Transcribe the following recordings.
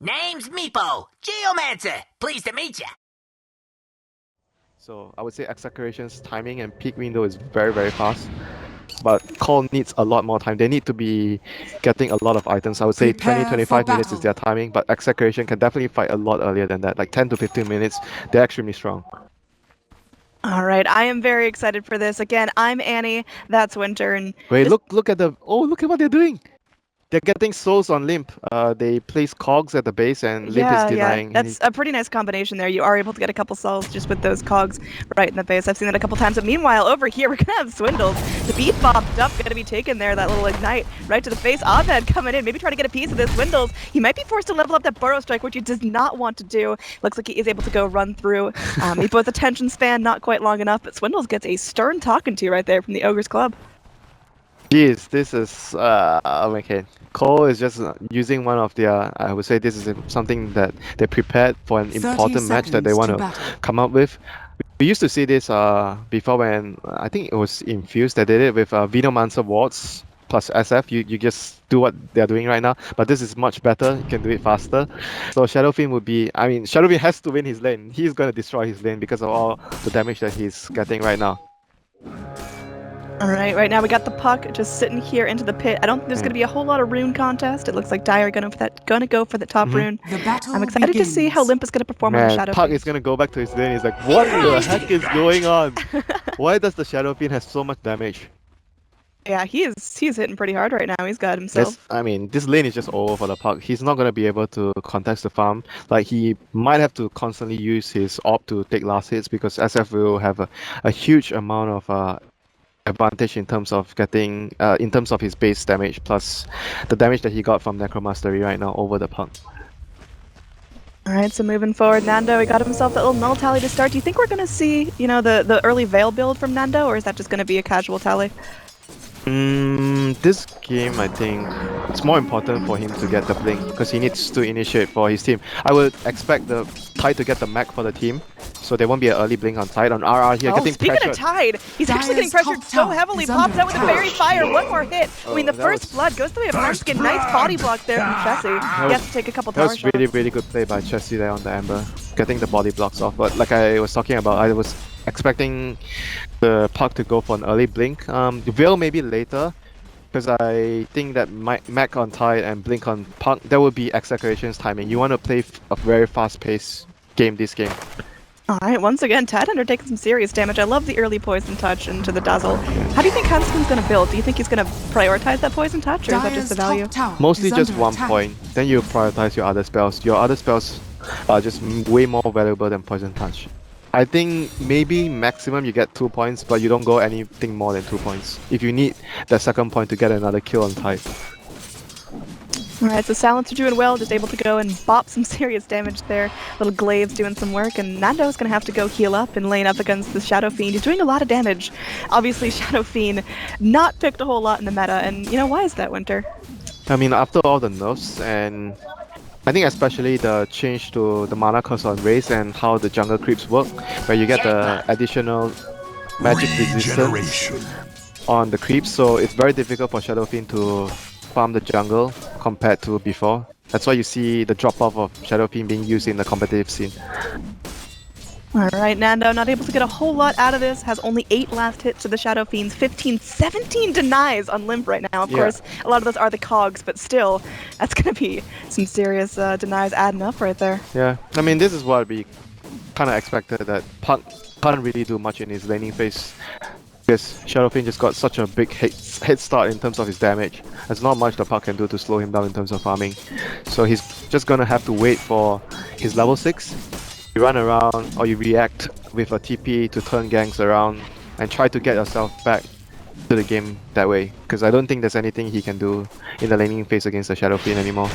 Name's Meepo, Geomancer. Pleased to meet ya. So I would say Execration's timing and peak window is very, very fast. But Call needs a lot more time. They need to be getting a lot of items. I would say 20-25 minutes is their timing, but Execration can definitely fight a lot earlier than that. Like 10 to 15 minutes, they're extremely strong. All right, I am very excited for this. Again, I'm Annie, that's Winter, and Wait, look at the... Oh, look at what they're doing! They're getting souls on Limp. They place cogs at the base and Limp is denying. That's a pretty nice combination there. You are able to get a couple souls just with those cogs right in the base. I've seen that a couple times. But meanwhile, over here, we're going to have Swindles. The beat bopped up, going to be taken there. That little ignite right to the face. Abed coming in, maybe trying to get a piece of this. Swindles, he might be forced to level up that Burrow Strike, which he does not want to do. Looks like he is able to go run through. Meepo's attention span, not quite long enough, but Swindles gets a stern talking to right there from the Ogre's Club. Jeez, this is okay. Cole is just using one of their. I would say this is something that they prepared for an important match that they want to come up with. We used to see this before when I think it was Infused that did it with Venomancer wards plus SF. You just do what they're doing right now, but this is much better. You can do it faster. So Shadowfiend would be. I mean, Shadowfiend has to win his lane. He's going to destroy his lane because of all the damage that he's getting right now. All right now we got the puck just sitting here into the pit. I don't think there's going to be a whole lot of rune contest. It looks like Dire are going to go for the top rune. I'm excited to see how Limp is going to perform on the Shadow Puck Fiend. is going to go back to his lane. He's like, what the heck is going on? Why does the Shadow Fiend have so much damage? Yeah, he's hitting pretty hard right now. He's got himself. I mean, this lane is just over for the Puck. He's not going to be able to contest the farm. Like, he might have to constantly use his AWP to take last hits because SF will have a huge amount of advantage in terms of getting in terms of his base damage plus the damage that he got from Necromastery right now over the Puck. Alright, so moving forward, Nando, he got himself that little null tally to start. Do you think we're gonna see, you know, the early Veil build from Nando, or is that just gonna be a casual tally? This game, I think it's more important for him to get the blink because he needs to initiate for his team. I would expect the Tide to get the mech for the team, so there won't be an early blink on Tide. On RR here, getting speaking pressured. of Tide, he's actually getting pressured so heavily. Pops out with a Fairy Fire, one more hit. I mean, the first blood goes through a Pumpkin. Nice body block there from Chessie. He has to take a couple tower shots. That was really good play by Chessie there on the Ember, getting the body blocks off. But like I was talking about, I was expecting the Puck to go for an early blink. Veil maybe later, because I think that Mech on Tide and Blink on Puck, that would be Execration's timing. You want to play a very fast-paced game this game. Alright, once again, Tidehunter taking some serious damage. I love the early Poison Touch into the Dazzle. How do you think Huntsman's going to build? Do you think he's going to prioritize that Poison Touch, or is that just the value? Mostly just one point, then you prioritize your other spells. Your other spells are just way more valuable than Poison Touch. I think maybe maximum you get 2 points, but you don't go anything more than 2 points. If you need the second point to get another kill on Tide. Alright, so Silencer doing well, just able to go and bop some serious damage there. Little Glaives doing some work, and Nando's going to have to go heal up and lane up against the Shadow Fiend. He's doing a lot of damage. Obviously, Shadow Fiend not picked a whole lot in the meta, and you know, why is that, Winter? I mean, after all the nerfs, and I think especially the change to the mana cost on race and how the jungle creeps work, where you get the additional magic resistance on the creeps, so it's very difficult for Shadow Fiend to farm the jungle compared to before. That's why you see the drop-off of Shadow Fiend being used in the competitive scene. Alright, Nando not able to get a whole lot out of this, has only 8 last hits to the Shadow Fiends, 17 denies on Limp right now. Of course, a lot of those are the cogs, but still, that's going to be some serious denies adding up right there. Yeah, I mean, this is what we kind of expected, that Puck can't really do much in his laning phase. Because Shadow Fiend just got such a big head start in terms of his damage. There's not much the Puck can do to slow him down in terms of farming. So he's just gonna have to wait for his level 6. You run around or you react with a TP to turn ganks around and try to get yourself back to the game that way. Because I don't think there's anything he can do in the laning phase against the Shadow Fiend anymore.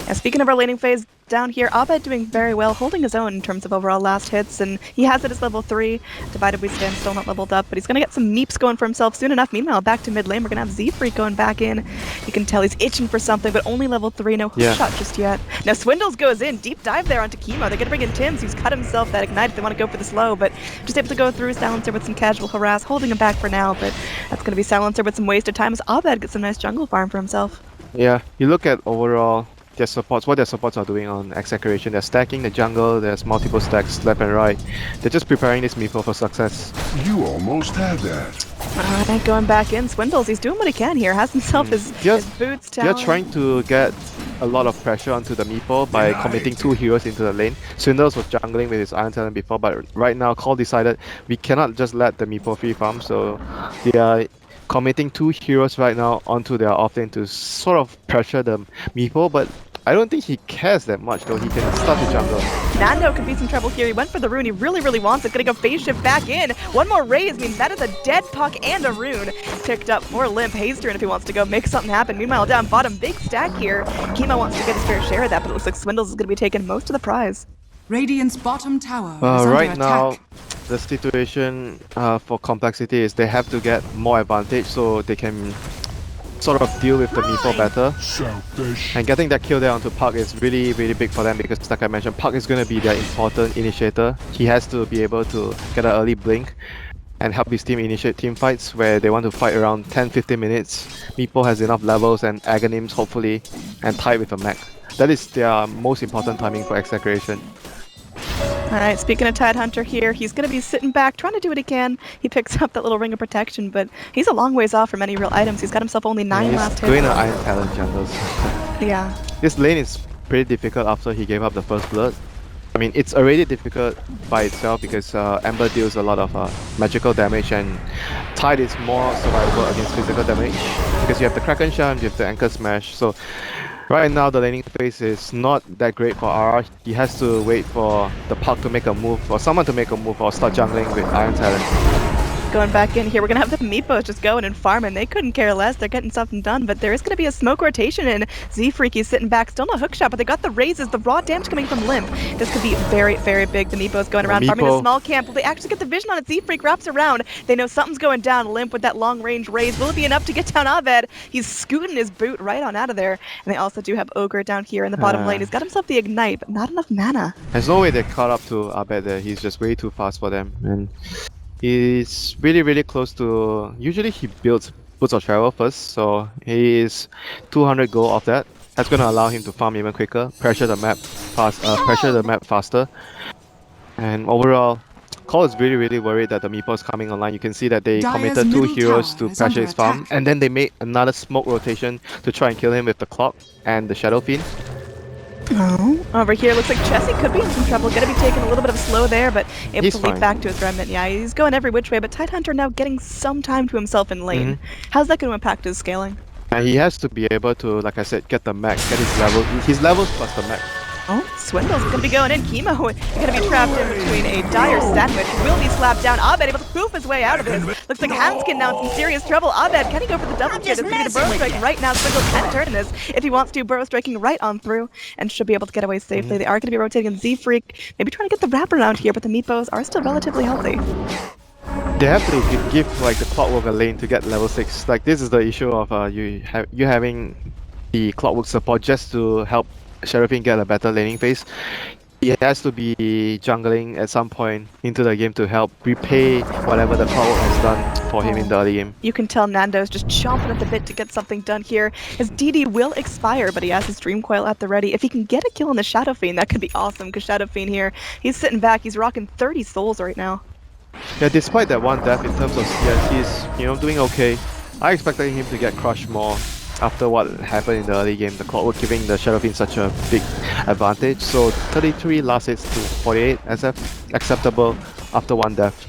Yeah, speaking of our laning phase, down here, Abed doing very well, holding his own in terms of overall last hits, and he has it as level 3. Divided we stand, still not leveled up, but he's going to get some meeps going for himself soon enough. Meanwhile, back to mid lane, we're going to have Z-Freak going back in. You can tell he's itching for something, but only level 3, no hook shot just yet. Now Swindles goes in, deep dive there onto Chemo. They're going to bring in Tim's, who's cut himself that ignite if they want to go for the slow, but just able to go through Silencer with some casual harass, holding him back for now, but that's going to be Silencer with some wasted time as Abed gets some nice jungle farm for himself. Yeah, you look at overall their supports, what their supports are doing on Execration. They're stacking the jungle, there's multiple stacks left and right. They're just preparing this Meepo for success. You almost had that. Alright, going back in. Swindles, he's doing what he can here. Has himself his boots down. They're trying to get a lot of pressure onto the Meepo by committing 2 heroes into the lane. Swindles was jungling with his Iron Talent before, but right now Cole decided we cannot just let the Meepo free farm, so they are committing 2 heroes right now onto their offlane to sort of pressure the Meepo, but I don't think he cares that much though. He can start the jungle. Nando could be some trouble here. He went for the rune. He really wants it. Gonna go phase shift back in. One more raise means that is a dead puck and a rune. Picked up for Limp. Hayes turn if he wants to go make something happen. Meanwhile, down bottom, big stack here. Chemo wants to get his fair share of that, but it looks like Swindles is gonna be taking most of the prize. Radiant's bottom tower is under right attack. now, the situation for Complexity is they have to get more advantage so they can sort of deal with the Meepo better. Selfish. And getting that kill there onto Puck is really big for them because, like I mentioned, Puck is going to be their important initiator. He has to be able to get an early blink and help his team initiate team fights where they want to fight around 10-15 minutes. Meepo has enough levels and Aghanims, hopefully, and tied with a mech. That is their most important timing for Execration. Alright, speaking of Tidehunter here, he's going to be sitting back, trying to do what he can. He picks up that little ring of protection, but he's a long ways off from any real items. He's got himself only 9 last hits. He's doing an Iron Talent jungles. Yeah. This lane is pretty difficult after he gave up the first blood. I mean, it's already difficult by itself because Ember deals a lot of magical damage and Tide is more survivable against physical damage because you have the Kraken Charm, you have the Anchor Smash. So right now the laning phase is not that great for RR. He has to wait for the Puck to make a move or someone to make a move or start jungling with Iron Talent. Going back in here, we're going to have the Meepos just going and farming. They couldn't care less. They're getting something done, but there is going to be a smoke rotation, and Z-Freaky's sitting back. Still no hook shot, but they got the raises, the raw damage coming from Limp. This could be very big. The Meepos going around farming a small camp. Will they actually get the vision on it? Z-Freak wraps around. They know something's going down. Limp with that long-range raise. Will it be enough to get down Abed? He's scooting his boot right on out of there. And they also do have Ogre down here in the bottom lane. He's got himself the Ignite, but not enough mana. There's no way they caught up to Abed there. He's just way too fast for them. And he's really close to... Usually he builds Boots of Travel first, so he is 200 gold off that. That's going to allow him to farm even quicker, pressure the map faster. And overall, Cole is really worried that the Meepo is coming online. You can see that they committed 2 heroes to pressure his farm, and then they made another smoke rotation to try and kill him with the Clock and the Shadow Fiend. Oh, over here looks like Chessie could be in some trouble. Gonna be taking a little bit of a slow there, but able to leap back to his remnant. Yeah, he's going every which way, but Tidehunter now getting some time to himself in lane. How's that going to impact his scaling? And he has to be able to, like I said, get the mech, get his levels plus the mech. Oh, Swindle's gonna be going in. Chemo gonna be trapped in between a dire sandwich. Will be slapped down. Abed able to poof his way out of this. Looks like Hanskin now in some serious trouble. Abed, can he go for the double kill? This is gonna be the burrow strike right now. Swindle can turn this if he wants to. Burrow striking right on through and should be able to get away safely. They are gonna be rotating in Z-Freak. Maybe trying to get the wraparound here, but the Meepos are still relatively healthy. They have to give like the Clockwork a lane to get level 6. Like this is the issue of you having the Clockwork support just to help Seraphine get a better laning phase. He has to be jungling at some point into the game to help repay whatever the Clockwork has done for him in the early game. You can tell Nando's just chomping at the bit to get something done here. His DD will expire, but he has his Dream Coil at the ready. If he can get a kill on the Shadow Fiend, that could be awesome, because Shadow Fiend here, he's sitting back, he's rocking 30 souls right now. Yeah, despite that one death in terms of CS, he's doing okay. I expected him to get crushed more after what happened in the early game, the Clockwork giving the Shadow Fiend such a big advantage. So 33 last hits to 48 SF, acceptable after one death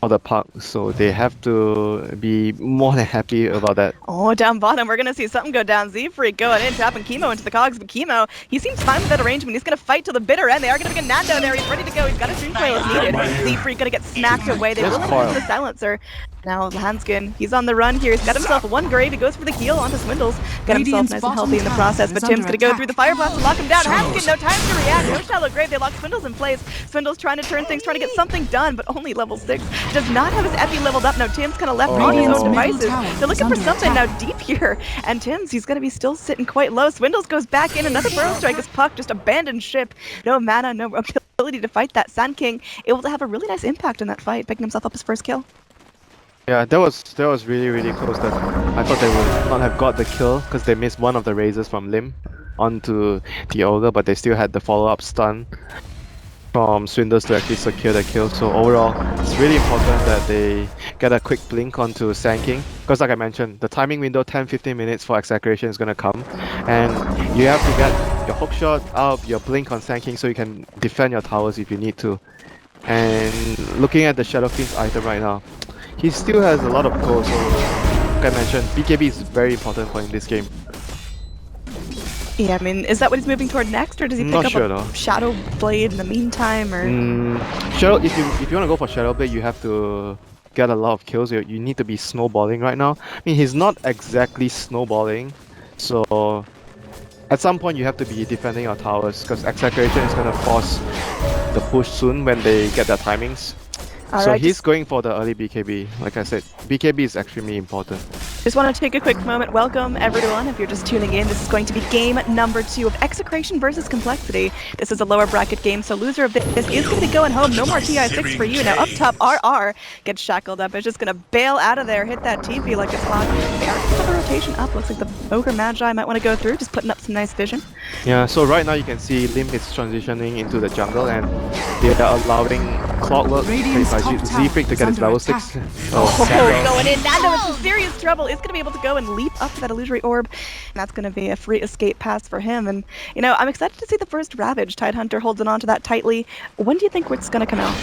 of the Puck. So they have to be more than happy about that. Oh, down bottom, we're gonna see something go down. Z-Freak going in, tapping Chemo into the cogs, but Chemo, he seems fine with that arrangement. He's gonna fight till the bitter end. They are gonna get Nando there. He's ready to go. He's got a Dream Coil if needed. Z-Freak gonna get smacked away. They will into the silencer. Now Hanskin, he's on the run here. He's got himself one grave. He goes for the heal onto Swindles. Got himself nice and healthy in the process, but Tim's gonna go through the Fire Blast and lock him down. Hanskin, no time to react. No shallow grave. They lock Swindles in place. Swindles trying to turn things, trying to get something done, but only level 6. Does not have his Epi leveled up. Now Tim's kind of left on his own devices. They're looking for something now deep here. And Tim's, he's gonna be still sitting quite low. Swindles goes back in. Another Burrow Strike as Puck just abandoned ship. No mana, no ability to fight that. Sand King able to have a really nice impact in that fight, picking himself up his first kill. Yeah, that was really close. That I thought they would not have got the kill because they missed one of the raises from Lim onto the Ogre, but they still had the follow-up stun from Swindles to actually secure the kill. So overall, it's really important that they get a quick blink onto Sand King, because like I mentioned, the timing window 10-15 minutes for Execration is going to come, and you have to get your hook shot out, your blink on Sand King so you can defend your towers if you need to. And looking at the Shadow Fiend's item right now, he still has a lot of gold, so like I mentioned, BKB is very important for him this game. Yeah, I mean, is that what he's moving toward next, or does he pick up a Shadow Blade in the meantime, or? Shadow, if you want to go for Shadow Blade, you have to get a lot of kills. You need to be snowballing right now. I mean, he's not exactly snowballing, so at some point you have to be defending your towers, because Execration is going to force the push soon when they get their timings. So he's going for the early BKB. Like I said, BKB is extremely important. Just want to take a quick moment. Welcome everyone. If you're just tuning in, this is going to be game number 2 of Execration versus Complexity. This is a lower bracket game, so loser of this is going to be going home. No more TI6 for you. Now up top, RR gets shackled up. It's just going to bail out of there, hit that TP like it's hot. They are going to have a rotation up. Looks like the Ogre Magi might want to go through, just putting up some nice vision. Yeah, so right now you can see Limp is transitioning into the jungle, and they are allowing Clockwork played by Z-Freak to get his level 6. Going in. Nando in some serious trouble. Is going to be able to go and leap up to that illusory orb, and that's going to be a free escape pass for him. And you know, I'm excited to see the first Ravage. Tidehunter holds on to that tightly. When do you think it's going to come out?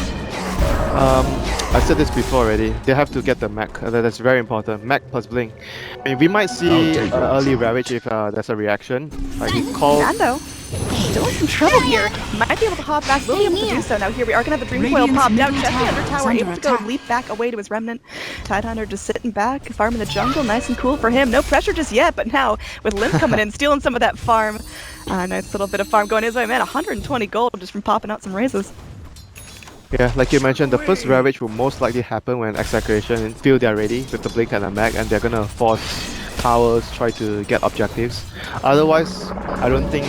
I said this before already. They have to get the mech. That's very important. Mech plus blink. I mean, we might see early Ravage if there's a reaction. He called. Nando still in some trouble here. Might be able to hop back. Will be able to do so. Now here we are going to have the Dream Coil pop down. Chesty under tower, able to go leap back away to his remnant. Tidehunter just sitting back, farming the jungle. Nice and cool for him. No pressure just yet, but now with Limp coming in, stealing some of that farm. Nice little bit of farm going his way. Man, 120 gold just from popping out some raises. Yeah, like you mentioned, the first Ravage will most likely happen when Execration feel they're ready with the blink and the mech, and they're gonna force towers, try to get objectives. Otherwise, I don't think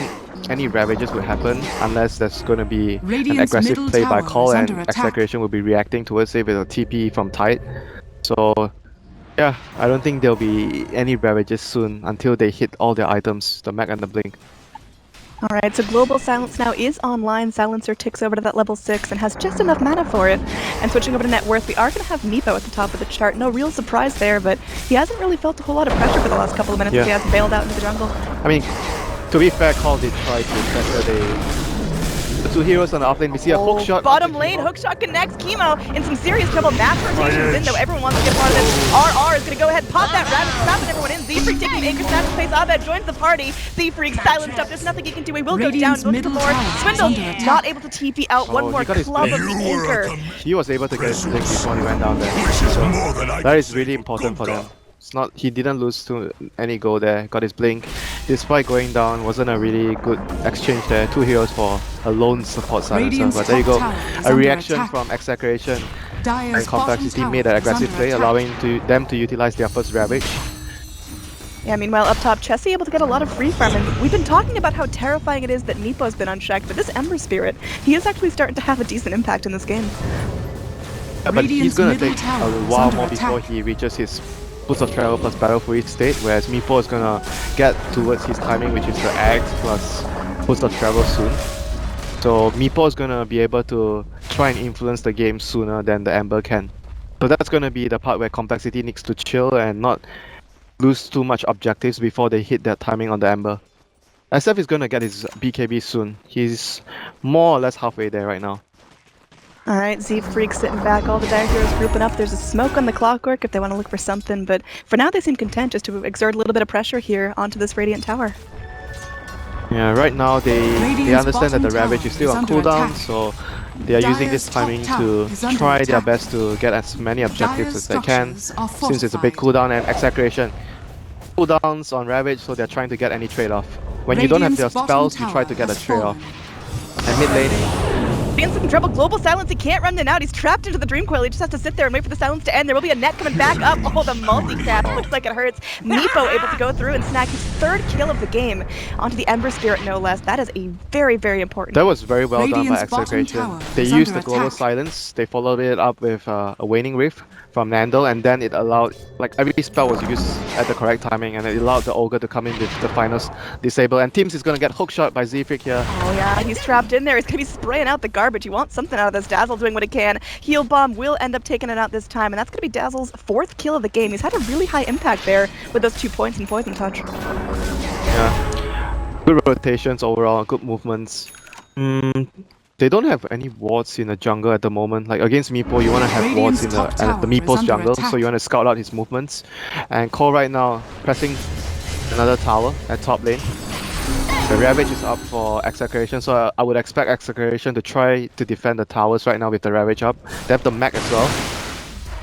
any Ravages will happen unless there's gonna be an aggressive play by Call, and Execration will be reacting towards it with a TP from Tide. So yeah, I don't think there'll be any Ravages soon until they hit all their items, the mech and the blink. Alright, so Global Silence now is online. Silencer ticks over to that level 6 and has just enough mana for it. And switching over to Net Worth, we are going to have Meepo at the top of the chart. No real surprise there, but he hasn't really felt a whole lot of pressure for the last couple of minutes as he has bailed out into the jungle. I mean, to be fair, Call did try to pressure the two heroes on the offlane. We see a hook shot. Bottom lane, hook shot connects. Chemo in some serious trouble. Mass rotations in, though everyone wants to get part of this. RR is going to go ahead, pop that Ravage, trapping everyone in. Z-Freak taking Anchor Snatch in place. Abed joins the party. Z-Freak silenced up. There's nothing he can do. He will go down. Look for more. Swindle not able to TP out. One more club of the Anchor. He was able to get his blink before he went down there. So that is really important for them. It's not, he didn't lose to any goal there, got his blink. Despite going down, wasn't a really good exchange there. Two heroes for a lone support silencer. But there you go, a reaction from Execration. And Complexity made an aggressive play, allowing them to utilize their first Ravage. Yeah, meanwhile up top, Chessie able to get a lot of free farm, and we've been talking about how terrifying it is that Meepo's been unchecked, but this Ember Spirit, he is actually starting to have a decent impact in this game. Yeah, but he's gonna take a while more before he reaches his Boost of Travel plus Battle Free state, whereas Meepo is gonna get towards his timing, which is the Axe plus Boost of Travel soon. So Meepo is gonna be able to try and influence the game sooner than the Ember can. So that's gonna be the part where Complexity needs to chill and not lose too much objectives before they hit that timing on the Ember. SF is gonna get his BKB soon. He's more or less halfway there right now. Alright, Z-Freak sitting back, all the Dire Heroes grouping up. There's a smoke on the Clockwork if they want to look for something, but for now they seem content just to exert a little bit of pressure here onto this Radiant Tower. Yeah, right now they understand that the Ravage is still on cooldown, so they are using this timing to try their best to get as many objectives as they can, since it's a big cooldown. And Execration cooldowns on Ravage, so they're trying to get any trade-off. When you don't have their spells, you try to get a trade-off. And mid lane, in some trouble. Global Silence, he can't run in and out. He's trapped into the Dream Coil. He just has to sit there and wait for the silence to end. There will be a net coming back up. Oh, the multi-cast looks like it hurts. Meepo able to go through and snag his third kill of the game onto the Ember Spirit, no less. That is a very, very important. That was very well done by Execration. They used the Global Silence. They followed it up with a Waning Rift from Nandel, and then it allowed, like, every spell was used at the correct timing, and it allowed the Ogre to come in with the final disable. And Teams is gonna get hookshot by Zfreak here. Oh yeah, he's trapped in there. He's gonna be spraying out the garbage. He wants something out of this. Dazzle doing what he can. Heal Bomb will end up taking it out this time, and that's gonna be Dazzle's 4th kill of the game. He's had a really high impact there with those 2 points in Poison Touch. Yeah, good rotations overall, good movements. They don't have any wards in the jungle at the moment. Like against Meepo, you want to have wards in the Meepo's jungle, so you want to scout out his movements. And Cole right now pressing another tower at top lane. The Ravage is up for Execration, so I would expect Execration to try to defend the towers right now with the Ravage up. They have the mech as well.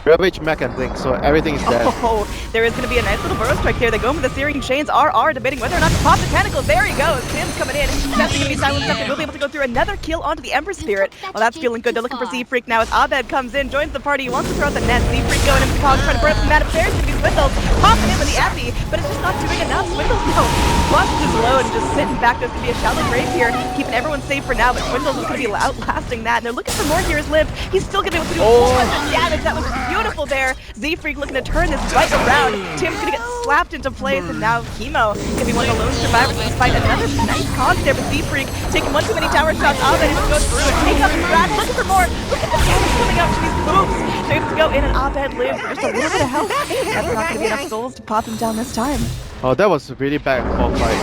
Ravage, mech, and blink, so everything is dead. Oh, there is going to be a nice little burrow strike here. They go with the Searing Chains. RR debating whether or not to pop the tentacles. There he goes. Tim's coming in. That's going to be silenced up. We'll be able to go through another kill onto the Ember Spirit. Well, that's feeling good. They're looking for Zfreak now as Abed comes in, joins the party. He wants to throw out the net. Zfreak going into the cogs, trying to burn up the mana. But there's going to be Swindles popping in with the Epi, but it's just not doing enough. Swindles, no. Busts his load and just sitting back. There's going to be a shallow grave here, keeping everyone safe for now, but Swindles is going to be outlasting that. And they're looking for more here as Limp. He's still going to be able to do a whole bunch of damage. That was beautiful there. Zfreak looking to turn this fight around. Tim's gonna get slapped into place, and now Chemo can be one of the lone survivors in this fight. Another nice cog there with Zfreak taking one too many tower shots. Abed able to go through and take up the Brad, looking for more. Look at the damage coming out to these moves. They're able to go in, and Abed lives for just a little bit of health. That's not gonna be enough souls to pop him down this time. Oh, that was a really bad for fight.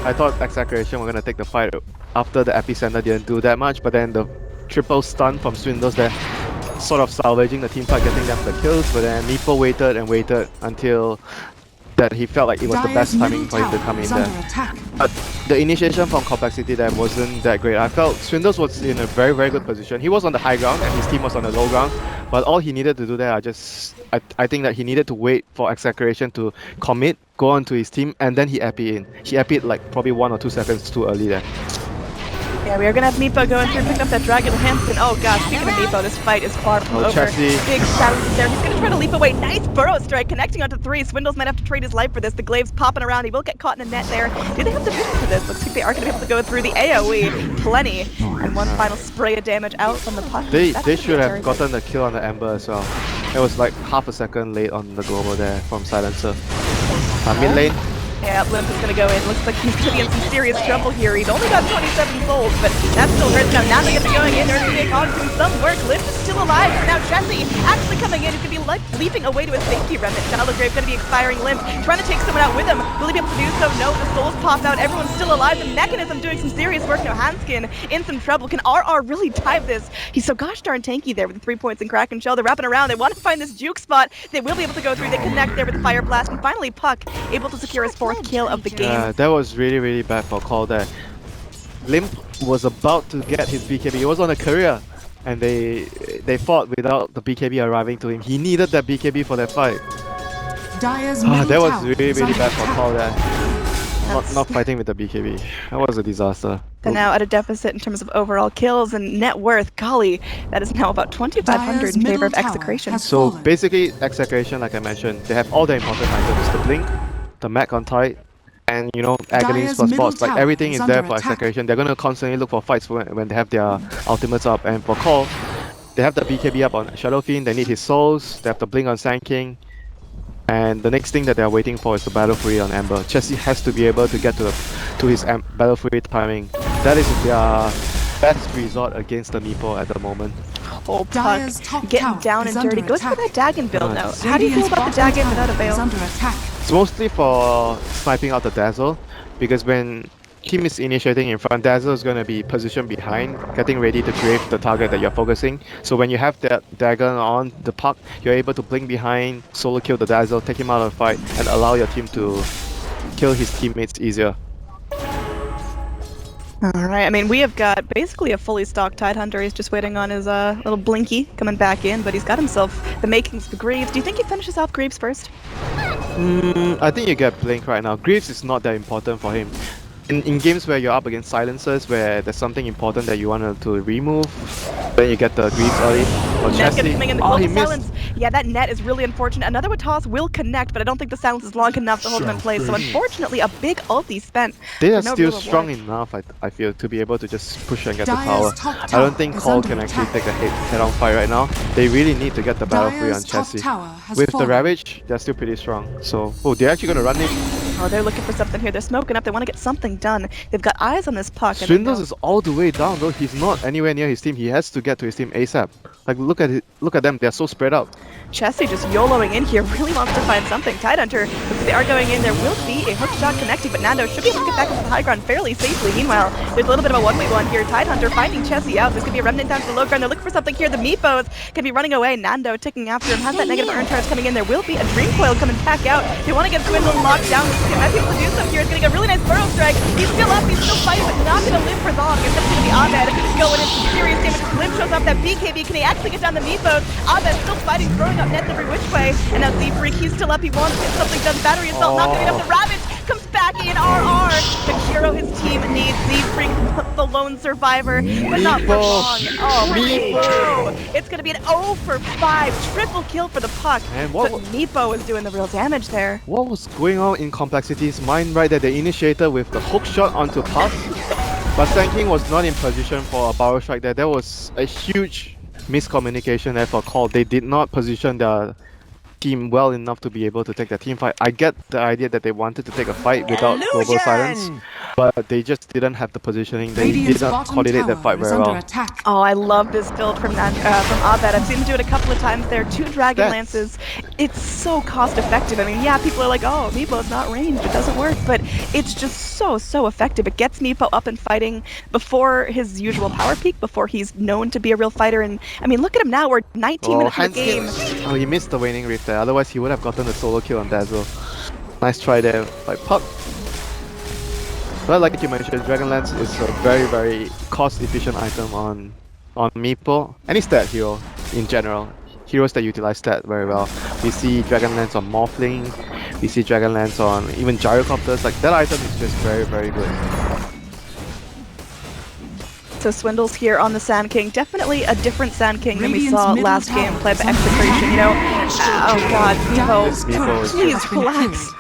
I thought Execration were gonna take the fight after the Epicenter didn't do that much, but then the triple stun from Swindles there sort of salvaging the team fight, getting them the kills, but then Meepo waited and waited until that he felt like it was the best timing for him to come in there. But the initiation from Complexity there wasn't that great. I felt Swindles was in a very, very good position. He was on the high ground and his team was on the low ground, but all he needed to do there, I think that he needed to wait for Execration to commit, go on to his team, and then he epi in. He epied like probably 1 or 2 seconds too early there. Yeah, we are going to have Meepo going through and pick up that Dragon Hansen. Oh gosh, speaking of Meepo, this fight is far from over. Chessie. Big silence there. He's going to try to leap away. Nice burrow strike connecting onto 3. Swindles might have to trade his life for this. The Glaive's popping around. He will get caught in a net there. Do they have the vision for this? Looks like they are going to be able to go through the AoE. Plenty. And one final spray of damage out from the puck. They should have gotten the kill on the Ember as well. It was like half a second late on the global there from Silencer. Mid lane. Yeah, Limp is going to go in. Looks like he's going to be in some serious trouble here. He's only got 27 souls, but that still hurts him. Now they're going to be going in. They're going to be doing some work. Limp is still alive for now. Chessie actually coming in. He's going to be leaping away to a safety remnant. Shallow Grave going to be expiring. Limp trying to take someone out with him. Will he be able to do so? No, the souls pop out. Everyone's still alive. The Mechanism doing some serious work. No, Hanskin in some trouble. Can RR really dive this? He's so gosh darn tanky there with the 3 points in Kraken Shell. They're wrapping around. They want to find this juke spot. They will be able to go through. They connect there with the Fire Blast. And finally, Puck able to secure his 4th kill of the game. Yeah, that was really, really bad for Call there. Limp was about to get his BKB. He was on a career, and they fought without the BKB arriving to him. He needed that BKB for that fight. That was really, really bad for Call there. Not fighting with the BKB. That was a disaster. They're now at a deficit in terms of overall kills and net worth. Golly, that is now about 2,500 in favor of Execration. So basically, Execration, like I mentioned, they have all the important items: the blink, the mech on tight, and you know, agonies for spots. Like everything is there for Execration. They're gonna constantly look for fights when they have their ultimates up. And for Call, they have the BKB up on Shadow Fiend. They need his souls. They have the blink on Sand King. And the next thing that they're waiting for is the Battle Fury on Ember. Chessie has to be able to get to his Battle Fury timing. That is their best resort against the Meepo at the moment. Oh, Puck getting down and dirty. Goes for that Dagon build now. How do you feel about the Dagon without a veil? It's mostly for sniping out the Dazzle, because when team is initiating in front, Dazzle is going to be positioned behind, getting ready to grave the target that you're focusing. So when you have that Dagon on the Puck, you're able to blink behind, solo kill the Dazzle, take him out of the fight, and allow your team to kill his teammates easier. Alright, I mean, we have got basically a fully stocked Tidehunter. He's just waiting on his little Blinky coming back in, but he's got himself the makings of Greaves. Do you think he finishes off Greaves first? I think you get Blink right now. Greaves is not that important for him. in games where you're up against silencers, where there's something important that you want to remove, then you get the greaves early. Or Net Chessie. gonna coming in the Oh, global he missed. silence. Yeah, that net is really unfortunate. Another with toss will connect, but I don't think the silence is long enough to hold him in place. So unfortunately, a big ulti spent. They are for no still real strong reward. enough, I feel, to be able to just push and get the Dire's tower. top I don't tower think is Cole under can actually attack. take a head-on fight right now. They really need to get the battle free on Dire's top Chessie. tower has With the fallen. Ravage, they're still pretty strong. So, oh, they're actually gonna run it. Oh, they're looking for something here. They're smoking up. They want to get something done. They've got eyes on this puck. and they Swindles know- is all the way down though. He's not anywhere near his team. He has to get to his team ASAP. Like look at it, look at them. They're so spread out. Chessie just YOLOing in here, really wants to find something. Tidehunter, looks like they are going in. There will be a hook shot connecting, but Nando should be able to get back into the high ground fairly safely. Meanwhile, there's a little bit of a 1v1 here. Tidehunter finding Chessie out. There's going to be a remnant down to the low ground. They're looking for something here. The Meepos can be running away. Nando ticking after him, has that negative earn charge coming in. There will be a Dream Coil coming back out. They want to get Swindle locked down. He might be able to do something here. It's going to get a really nice burrow strike. He's still up, he's still fighting, but not going to live for long. It's going to be Abed going in some serious damage. Limb shows off that BKB. Can he actually get down the Meepos? Abed still fighting, throwing up nets every which way. And now Z-Freak, he's still up. He wants to get something done. Battery assault, not going to be enough. The Ravage comes back in. RR. To hero his team needs Z-Freak, the lone survivor, but not for long. Oh, Meepo. It's going to be an 0 for 5. Triple kill for the puck. And But Meepo is doing the real damage there. What was going on in Complexity's mind right there? They initiated with the hook shot onto pass, but Sanking was not in position for a power strike there. There was a huge miscommunication there for Call. They did not position their team well enough to be able to take the team fight. I get the idea that they wanted to take a fight without global silence, but they just didn't have the positioning. They Radiant's didn't bottom coordinate that tower fight is very under well. attack. Oh, I love this build from Abed. I've seen him do it a couple of times there. 2 Dragon Stats. Lances. It's so cost effective. I mean, yeah, people are like, oh, Meepo's not ranged. It doesn't work. But it's just so effective. It gets Meepo up and fighting before his usual power peak, before he's known to be a real fighter. And I mean, look at him now. We're 19 minutes in the game. Oh, he missed the waning rift there. Otherwise, he would have gotten the solo kill on that as well. Nice try there by Puck. But like you mentioned, Dragonlance is a very cost-efficient item on Meepo. Any stat hero in general. Heroes that utilize stat very well. We see Dragonlance on Morphling. We see Dragonlance on even Gyrocopters. Like that item is just very good. So Swindle's here on the Sand King. Definitely a different Sand King than we Radiant's saw middle last tower game played by is under Execration. You know, oh god, Dire's Meepo, Meepo is please has been relax. killed.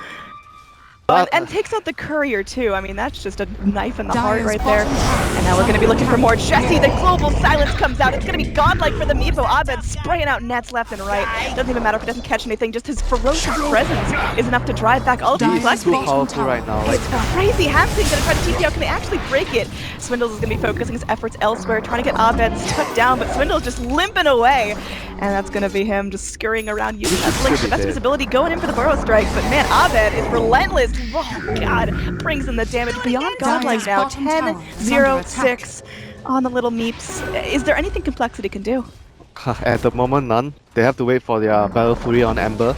And takes out the courier too. I mean, that's just a knife in the heart Dire's right there. bottom tower And now is we're going to be under looking for attack. more. Chessie, the global silence comes out. It's going to be godlike for the Meepo. Abed spraying out nets left and right. Doesn't even matter if he doesn't catch anything. Just his ferocious presence is enough to drive back all of Dire's his He's too complexity. powerful right now. Like, It's crazy. Hamsing's going to try to TP out. Can they actually break it? Swindles is going to be focusing his efforts elsewhere, trying to get Abed stuck down, but Swindle's just limping away. And that's going to be him just scurrying around, using that blink for the best of his ability, going in for the burrow strike. But man, Abed is relentless. Oh god, brings in the damage beyond godlike Dire's now. bottom tower 10, is 0, under attack. 6 on the little Meeps. Is there anything Complexity can do? at the moment, none. They have to wait for their Battle Fury on Ember.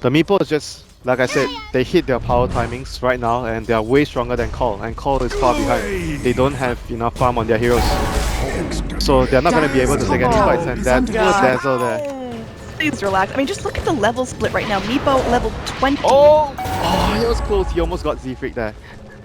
The Meepo is just, like I said, they hit their power timings right now and they are way stronger than Call. And Call is far behind. They don't have enough farm on their heroes. So they're not going to be able to take any fights. And that under was attack. Dazzle there. Please relax. I mean, just look at the level split right now. Meepo level 20. Oh, he was close. He almost got Z-Freak there.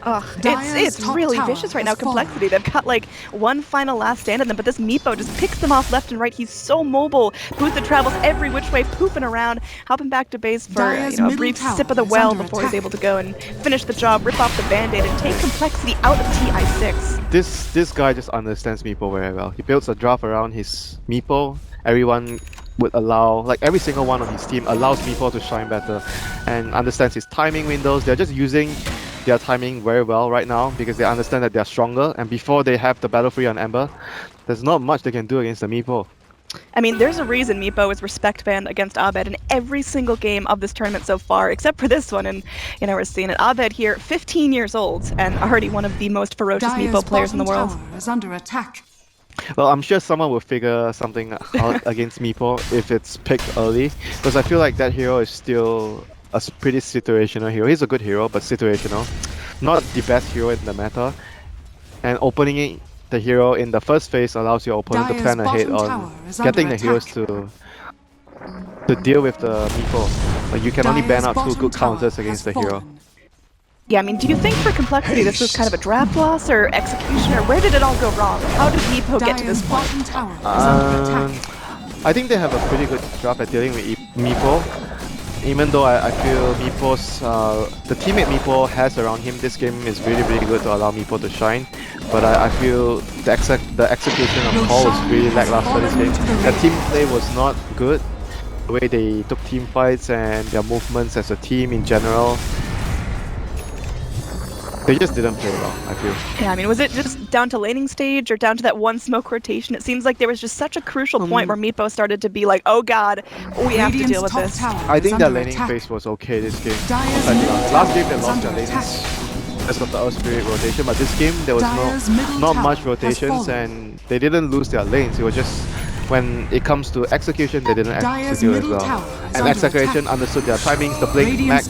Ugh, Dire's it's top really tower vicious right now, has fallen. Complexity. They've got like one final last stand in them, but this Meepo just picks them off left and right. He's so mobile. Boosted travels every which way, poofing around, hopping back to base for Dire's a middle brief tower sip of the is well under before he's attack. able to go and finish the job, rip off the band-aid, and take Complexity out of TI6. This guy just understands Meepo very well. He builds a draft around his Meepo. Everyone would allow, like every single one on his team allows Meepo to shine better and understands his timing windows. They're just using their timing very well right now because they understand that they're stronger, and before they have the battle free on Ember, there's not much they can do against the Meepo. I mean, there's a reason Meepo is respect banned against Abed in every single game of this tournament so far, except for this one. And, you know, we're seeing it. Abed here, 15 years old, and already one of the most ferocious Dire's Meepo players in the bottom world. tower is under attack. Well, I'm sure someone will figure something out against Meepo if it's picked early, because I feel like that hero is still a pretty situational hero. He's a good hero, but situational. Not the best hero in the meta. And opening the hero in the first phase allows your opponent to Dire's plan ahead bottom on tower is under getting the heroes attack. to deal with the Meepo. Like you can only ban Dire's out 2 bottom good tower counters has against the hero. fallen. Yeah, I mean, do you think for Complexity this was kind of a draft loss or execution, or where did it all go wrong? How did Meepo get to this Dire's point? bottom tower is under attack. I think they have a pretty good job at dealing with Meepo. Even though I feel Meepo's the teammate Meepo has around him, this game is really good to allow Meepo to shine. But I feel the execution of Call was really lackluster this game. The team play was not good. The way they took team fights and their movements as a team in general, they just didn't play well, I feel. Yeah, I mean, was it just down to laning stage or down to that one smoke rotation? It seems like there was just such a crucial point where Meepo started to be like, oh god, we have to deal with this. I think their laning phase was okay this game. Last game they lost their lanes because of the Earth Spirit rotation, but this game there was not much rotations and they didn't lose their lanes. It was just when it comes to execution, they didn't execute as well. And Execration understood their timings, the blink max,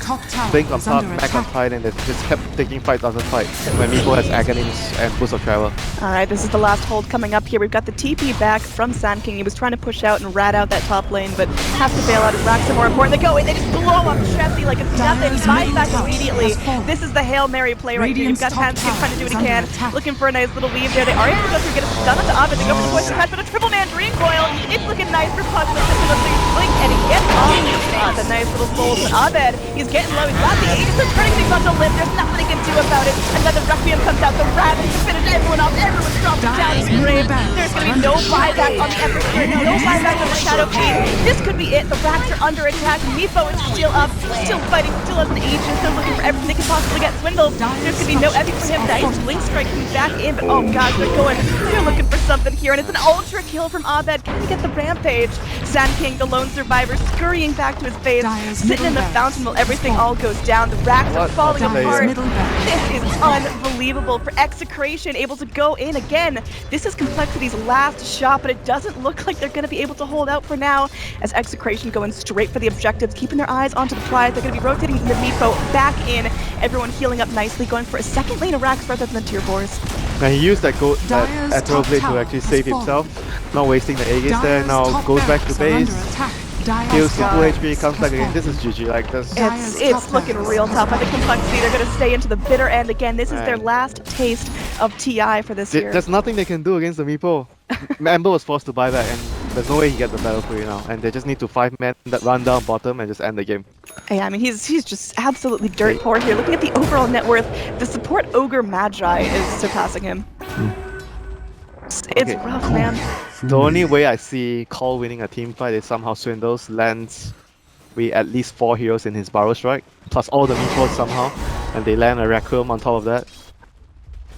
blink on top, max on tight, and they just kept taking fight after fight when Meepo has Aghanim's and Boost of Travel. Alright, this is the last hold coming up here. We've got the TP back from Sand King. He was trying to push out and rat out that top lane, but has to bail out his racks are more important. They go in, they just blow up Chessie like it's nothing. He buys back immediately. This is the Hail Mary play right here. You've got Hanskin trying to do what he can, looking for a nice little weave there. They are able to go through, get a stun onto Abed. They go for the poison catch, but a triple man Dream Coil. It's looking nice for Puck with just a big blink, and he gets off. The nice little fold to Abed. He's getting low, he's got the Aegis, they're turning things onto Liv. There's nothing he can do about it. Another Requiem comes out, the Ravage to finish everyone off. Everyone's dropping down to the grave. There's gonna be no buyback on the Emperor Spirit, no buyback on the Shadow Fiend. This could be it. The racks are under attack. Meepo is still up, still fighting, still has an Aegis, still looking for everything they can possibly get swindled. There's gonna be no epic for him. Nice Blink Strike comes back in, but oh gosh, they're looking for something here, and it's an ultra kill from Abed. Can he get the Rampage? Sand King, the lone survivor, scurrying back to his base, sitting in the fountain while everything all goes down. The racks are falling apart. This is unbelievable for Execration, able to go in again. This is Complexity's last shot, but it doesn't look like they're going to be able to hold out for now, as Execration going straight for the objectives, keeping their eyes onto the prize. They're going to be rotating the Meepo back in, everyone healing up nicely, going for a second lane of racks rather than tier 4s. And he used that Ethereal Blade to actually save himself, not wasting the Aegis there. Now goes back to base, heals to full HP, comes back again. This is GG, like this. It's looking real tough. I think Complexity, they're going to stay into the bitter end again. This is their last taste of TI for this year. There's nothing they can do against the Meepo. Ember was forced to buy back, and there's no way he gets the battle for you now. And they just need to 5-man that run down bottom and just end the game. Yeah, I mean, he's just absolutely dirt poor here. Looking at the overall net worth, the support Ogre Magi is surpassing him. It's rough, man. The only way I see Call winning a team fight is somehow Swindles lands with at least 4 heroes in his Burrow Strike, plus all the Meepos somehow, and they land a Requiem on top of that.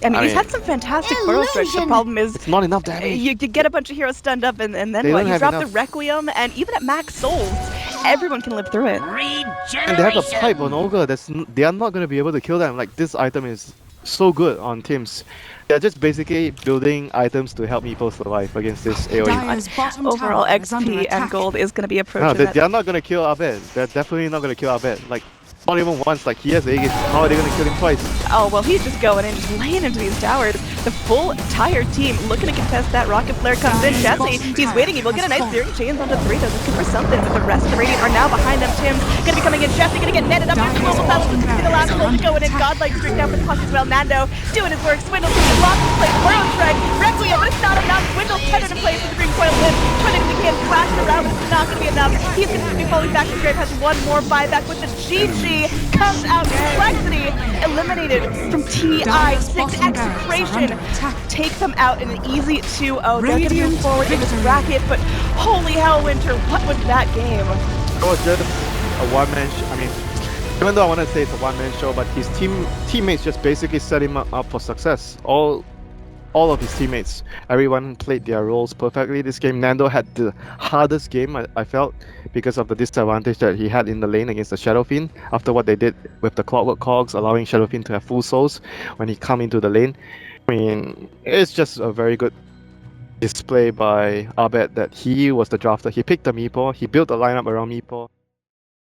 I mean, he's had some fantastic Burrow Strikes. The problem is it's not enough damage. You get a bunch of heroes stunned up, and then what? You drop the Requiem, and even at max souls, everyone can live through it. And they have a pipe on Ogre. They are not going to be able to kill them. Like, this item is so good on teams. They're just basically building items to help Meepo survive against this AoE. Overall, XP and gold is going to be approaching. No, they are not going to kill Abed. They're definitely not going to kill Abed. Like, not even once. Like, he has Aegis. How are they going to kill him twice? Oh, well, he's just going in, just laying into these towers. The full entire team looking to contest that. Rocket Flare comes in. Jesse, he's waiting. He will get a nice Searing Chains onto 3. They're looking for something, but the rest of the Radiant are now behind them. Tim's going to be coming in. Jesse going to get netted up. There's the global battle. This is the last hold going in. Godlike streak down for the puck as well. Nando doing his work. Swindle taking lots of place. Burrow Strike. Requiem, but it's not enough. Swindle tethered in place with the Green Coil Lift. Trying to get flashing around, but it's not going to be enough. He's going to be falling back to grave. Has one more buyback with the GG. Comes out. Complexity eliminated from TI6. Execration take them out in an easy 2-0. They're going to move forward in this bracket, but holy hell, Winter, what was that game? It was just a one-man show. I mean, even though I want to say it's a one-man show, but his teammates just basically set him up for success. All of his teammates, everyone played their roles perfectly. This game, Nando had the hardest game, I felt, because of the disadvantage that he had in the lane against the Shadow Fiend after what they did with the Clockwork Cogs, allowing Shadow Fiend to have full souls when he come into the lane. I mean, it's just a very good display by Abed that he was the drafter. He picked the Meepo, he built a lineup around Meepo.